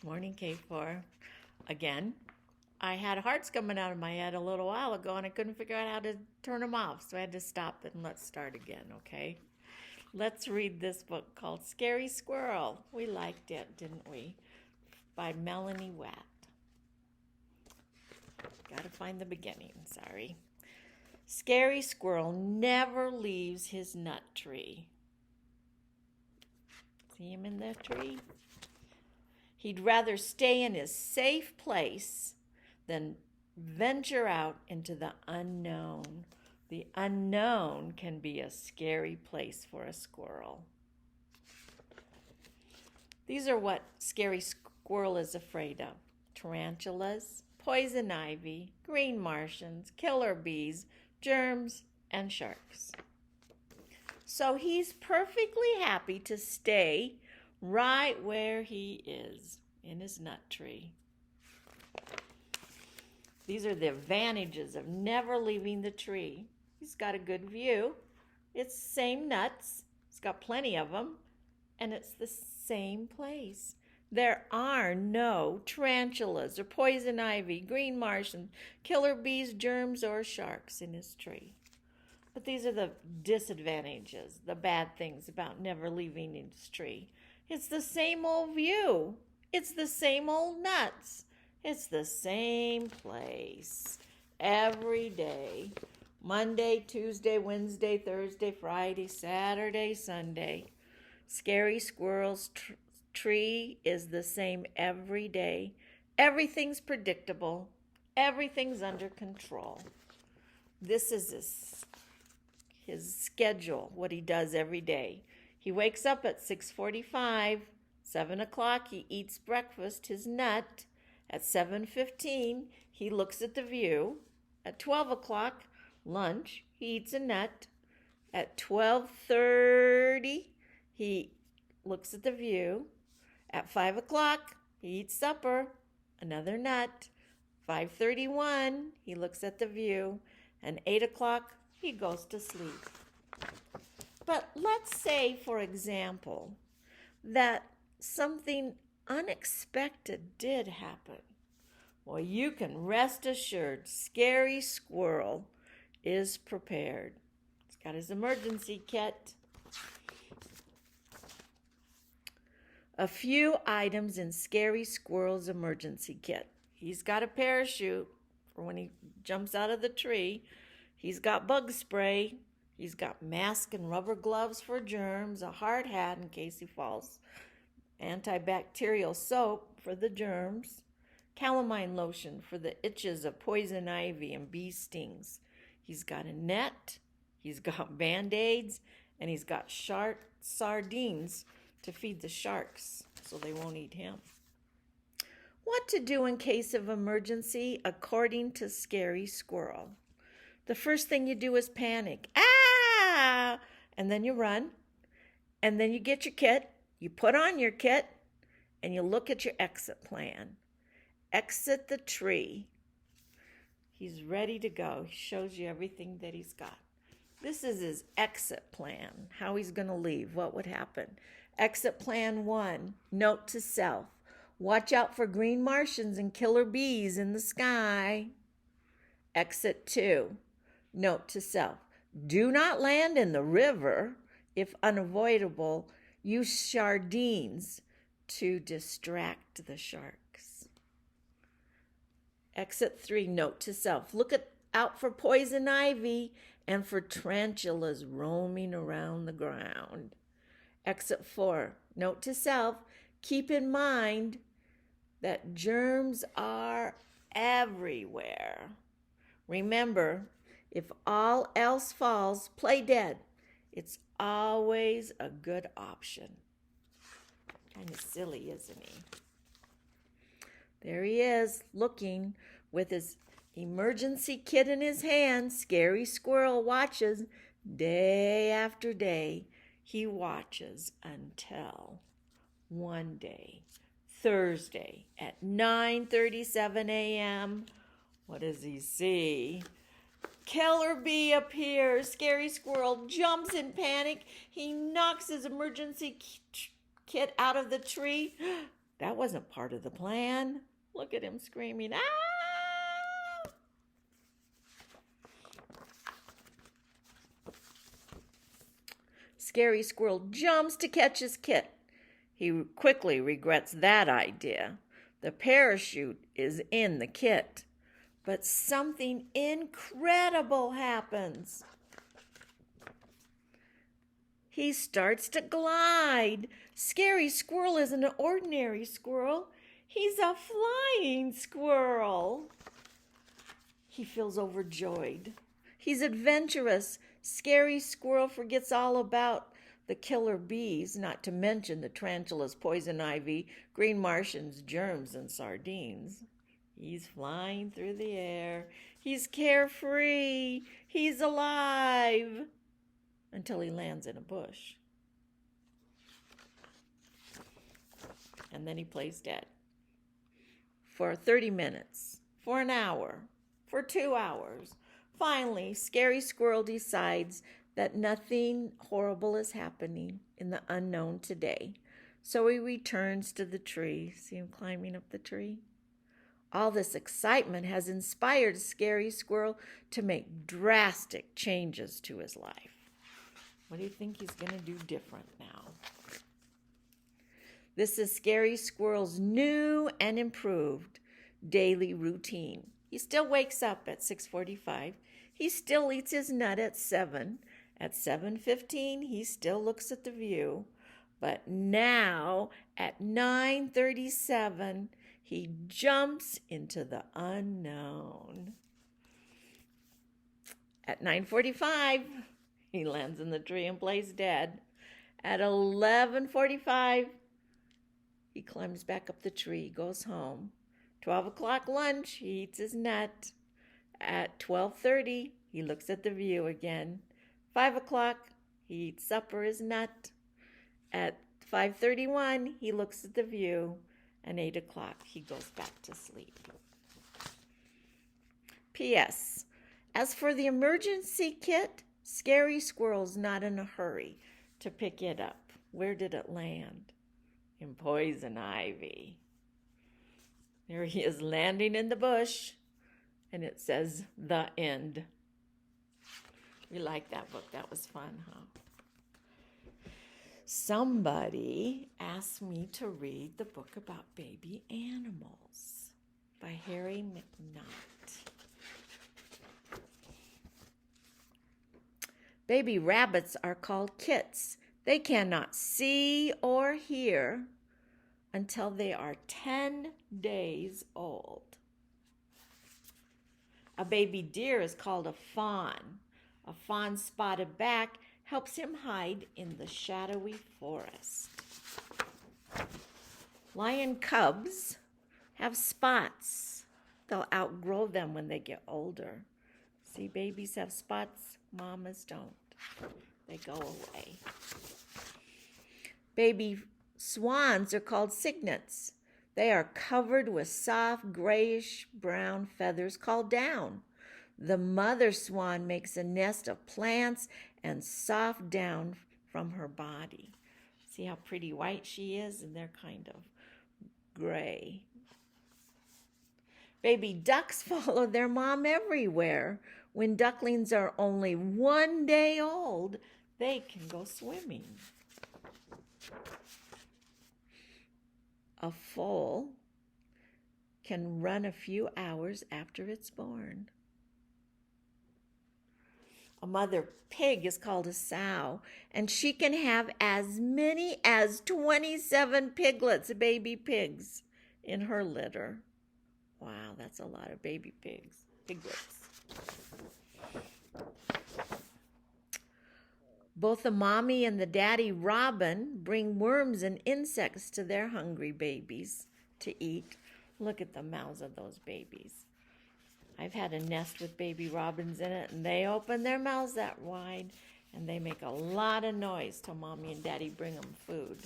Morning, K4. Again, I had hearts coming out of my head a little while ago and I couldn't figure out how to turn them off. So I had to stop it and let's start again, okay? Let's read this book called Scary Squirrel. We liked it, didn't we? By Melanie Watt. Gotta find the beginning, sorry. Scary Squirrel never leaves his nut tree. See him in the tree? He'd rather stay in his safe place than venture out into the unknown. The unknown can be a scary place for a squirrel. These are what Scary Squirrel is afraid of. Tarantulas, poison ivy, green Martians, killer bees, germs, and sharks. So he's perfectly happy to stay right where he is, in his nut tree. These are the advantages of never leaving the tree. He's got a good view. It's the same nuts. He's got plenty of them. And it's the same place. There are no tarantulas or poison ivy, green Martians, killer bees, germs, or sharks in his tree. But these are the disadvantages, the bad things about never leaving his tree. It's the same old view. It's the same old nuts. It's the same place every day. Monday, Tuesday, Wednesday, Thursday, Friday, Saturday, Sunday. Scary Squirrel's tree is the same every day. Everything's predictable. Everything's under control. This is his schedule, what he does every day. He wakes up at 6:45, 7 o'clock he eats breakfast, his nut. At 7:15 he looks at the view. At 12 o'clock, lunch, he eats a nut. At 12:30 he looks at the view. At 5 o'clock he eats supper, another nut. 5:31 he looks at the view. And 8 o'clock he goes to sleep. But let's say, for example, that something unexpected did happen. Well, you can rest assured Scary Squirrel is prepared. He's got his emergency kit. A few items in Scary Squirrel's emergency kit. He's got a parachute for when he jumps out of the tree. He's got bug spray. He's got mask and rubber gloves for germs, a hard hat in case he falls, antibacterial soap for the germs, calamine lotion for the itches of poison ivy and bee stings. He's got a net, he's got Band-Aids, and he's got sardines to feed the sharks so they won't eat him. What to do in case of emergency according to Scary Squirrel? The first thing you do is panic. Ah! And then you run. And then you get your kit. You put on your kit. And you look at your exit plan. Exit the tree. He's ready to go. He shows you everything that he's got. This is his exit plan. How he's going to leave. What would happen? Exit plan 1. Note to self. Watch out for green Martians and killer bees in the sky. Exit 2. Note to self. Do not land in the river. If unavoidable, use sardines to distract the sharks. Exit 3. Note to self. Look out for poison ivy and for tarantulas roaming around the ground. Exit 4. Note to self. Keep in mind that germs are everywhere. Remember, if all else falls, play dead. It's always a good option. Kind of silly, isn't he? There he is, looking with his emergency kit in his hand. Scary Squirrel watches day after day. He watches until one day, Thursday at 9:37 a.m., what does he see? Killer bee appears. Scary Squirrel jumps in panic. He knocks his emergency kit out of the tree. That wasn't part of the plan. Look at him screaming, ah! Scary Squirrel jumps to catch his kit. He quickly regrets that idea. The parachute is in the kit. But something incredible happens. He starts to glide. Scary Squirrel isn't an ordinary squirrel. He's a flying squirrel. He feels overjoyed. He's adventurous. Scary Squirrel forgets all about the killer bees, not to mention the tarantulas, poison ivy, green Martians, germs, and sardines. He's flying through the air. He's carefree. He's alive. Until he lands in a bush. And then he plays dead. For 30 minutes. For an hour. For 2 hours. Finally, Scary Squirrel decides that nothing horrible is happening in the unknown today. So he returns to the tree. See him climbing up the tree? All this excitement has inspired Scary Squirrel to make drastic changes to his life. What do you think he's going to do different now? This is Scary Squirrel's new and improved daily routine. He still wakes up at 6:45. He still eats his nut at 7. At 7:15, he still looks at the view. But now, at 9:37, he jumps into the unknown. At 9:45, he lands in the tree and plays dead. At 11:45, he climbs back up the tree, goes home. 12 o'clock lunch, he eats his nut. At 12:30, he looks at the view again. 5 o'clock, he eats supper, his nut. At 5:31, he looks at the view. And 8 o'clock, he goes back to sleep. P.S. As for the emergency kit, Scary Squirrel's not in a hurry to pick it up. Where did it land? In poison ivy. There he is landing in the bush, and it says, "The End." We like that book. That was fun, huh? Somebody asked me to read the book about baby animals by Harry McNaught. Baby rabbits are called kits. They cannot see or hear until they are 10 days old. A baby deer is called a fawn. A fawn's spotted back helps him hide in the shadowy forest. Lion cubs have spots. They'll outgrow them when they get older. See, babies have spots, mamas don't. They go away. Baby swans are called cygnets. They are covered with soft grayish-brown feathers called down. The mother swan makes a nest of plants and soft down from her body. See how pretty white she is? And they're kind of gray. Baby ducks follow their mom everywhere. When ducklings are only 1 day old, they can go swimming. A foal can run a few hours after it's born. A mother pig is called a sow, and she can have as many as 27 piglets, baby pigs, in her litter. Wow, that's a lot of baby piglets. Both the mommy and the daddy robin bring worms and insects to their hungry babies to eat. Look at the mouths of those babies. I've had a nest with baby robins in it, and they open their mouths that wide, and they make a lot of noise till mommy and daddy bring them food.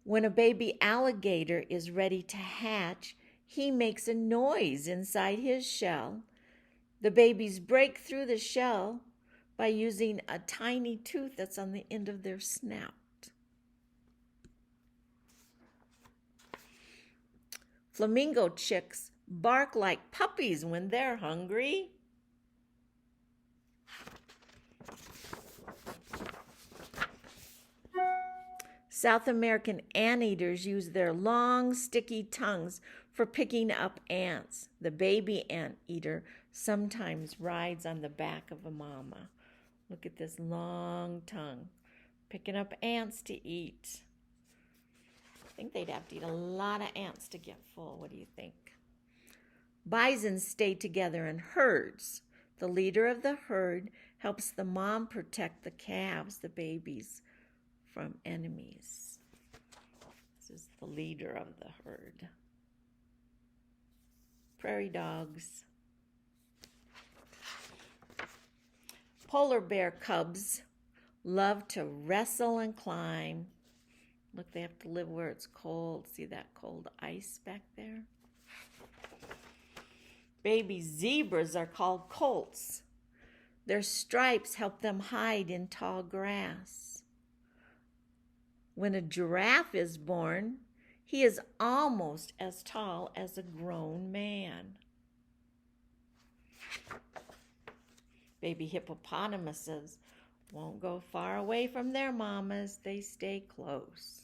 When a baby alligator is ready to hatch, he makes a noise inside his shell. The babies break through the shell by using a tiny tooth that's on the end of their snout. Flamingo chicks bark like puppies when they're hungry. South American anteaters use their long, sticky tongues for picking up ants. The baby anteater sometimes rides on the back of a mama. Look at this long tongue, picking up ants to eat. I think they'd have to eat a lot of ants to get full. What do you think? Bisons stay together in herds. The leader of the herd helps the mom protect the calves, the babies, from enemies. This is the leader of the herd. Prairie dogs. Polar bear cubs love to wrestle and climb. Look, they have to live where it's cold. See that cold ice back there? Baby zebras are called colts. Their stripes help them hide in tall grass. When a giraffe is born, he is almost as tall as a grown man. Baby hippopotamuses won't go far away from their mamas. They stay close.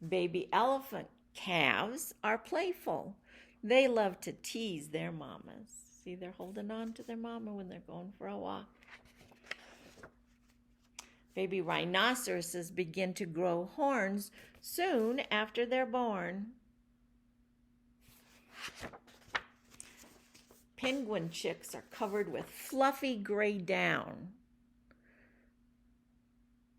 Baby elephant calves are playful. They love to tease their mamas. See, they're holding on to their mama when they're going for a walk. Baby rhinoceroses begin to grow horns soon after they're born. Penguin chicks are covered with fluffy gray down.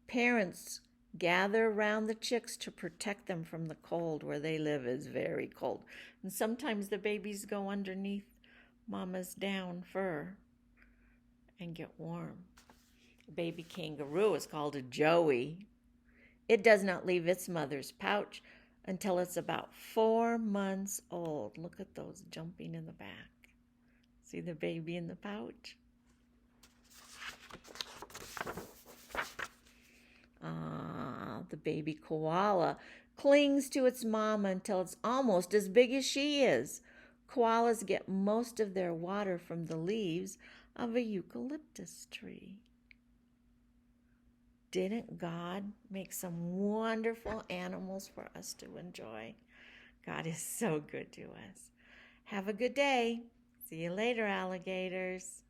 Parents gather around the chicks to protect them from the cold. Where they live is very cold. And sometimes the babies go underneath mama's down fur and get warm. A baby kangaroo is called a joey. It does not leave its mother's pouch until it's about 4 months old. Look at those jumping in the back. See the baby in the pouch? The baby koala clings to its mama until it's almost as big as she is. Koalas get most of their water from the leaves of a eucalyptus tree. Didn't God make some wonderful animals for us to enjoy? God is so good to us. Have a good day. See you later, alligators.